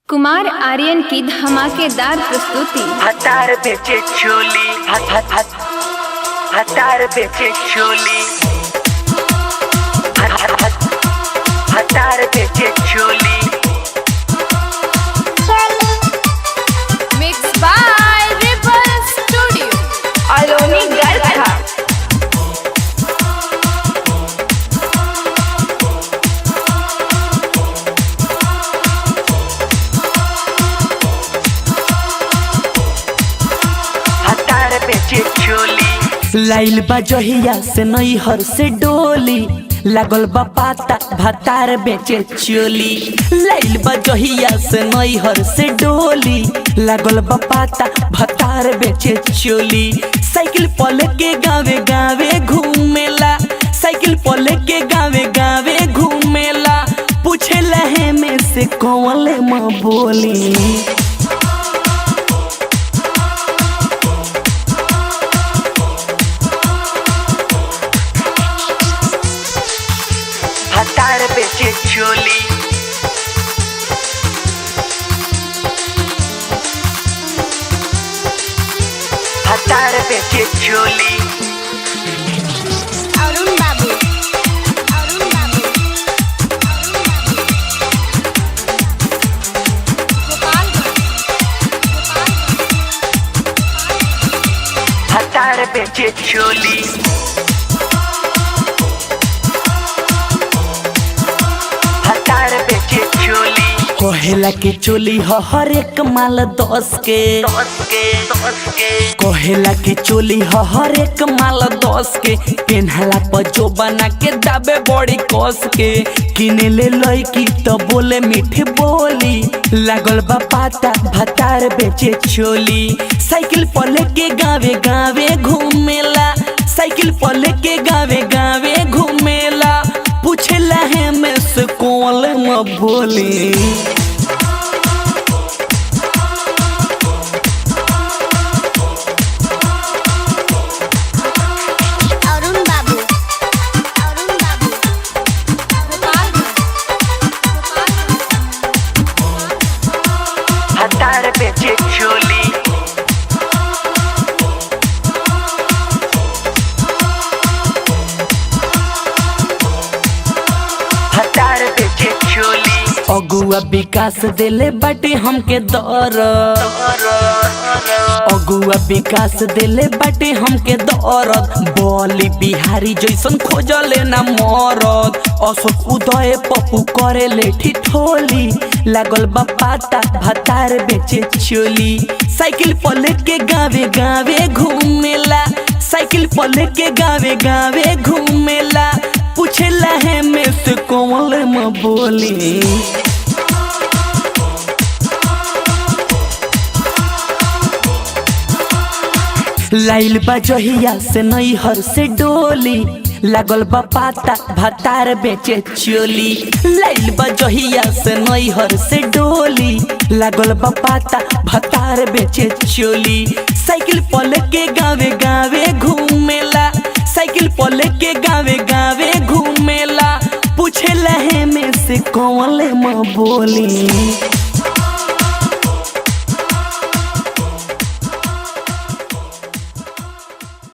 कुमार आर्यन की धमाकेदार प्रस्तुति। हतार बेचे चोली, हतार बेचे चोली, हतार बेचे चोली। मिक्स बाय रिवर स्टूडियो, अलोनी गरखा। हतार बेचे चोली, लाइल बा जहिया से नैहर से डोली, लागल बा पाता भतार बेचे चोली। लाइल बा जहिया से नैहर से डोली, लागल बा पाता भतार बेचे चोली। साइकिल पल के गावे गावे घूमेला, साइकिल पल के गावे गावे घूमेला। पूछे लहे में से कौन माँ बोली, हतार बेचे चोली, हतार बेचे चोली। अरुण बाबू, अरुण बाबू, हतार बेचे चोली, हतार बेचे चोली। कहेला के चोली ह हर एक माल 10 के, कहेला के चोली ह हर एक माल 10 के। पेन्हला पर जो बना के दाबे बड़ी कस के, किने ले लईकी तो बोले मीठी बोली। लागल बा पाता भतार बेचे चोली, साइकिल पर लेके गावे गावे घूमेला, साइकिल पर लेके गावे गावे घूमेला। पूछेला है में से कौन म बोली, अरुण बाबू, अरुण बाबू, हतार बेचे चोली, हतार बेचे चोली। अगुआ विकास देले बाटे हमके दर, अगुआ विकास देले बाटे हमके दरद। बोली बिहारी जैसन खोजले ना मरद, अशोक उदय पप्पू करे ले ठिठोली। लागल बा पाता भतार बेचे चोली, साइकिल पर लेके गावे गावे घूमेला, साइकिल पर लेके गावे गावे घूमेला। पूछेला है में से कौन म बोली, लाइल बा जहिया से नैहर से डोली, लागल बा पाता भतार बेचे चोली। लाइल बा जहिया से नैहर से डोली, लागल बा पाता भतार बेचे चोली। साइकिल पल के गावे गावे घूमेला, साइकिल पल के गावे गावे घूमेला। पूछे लहे में से कौन म बोली।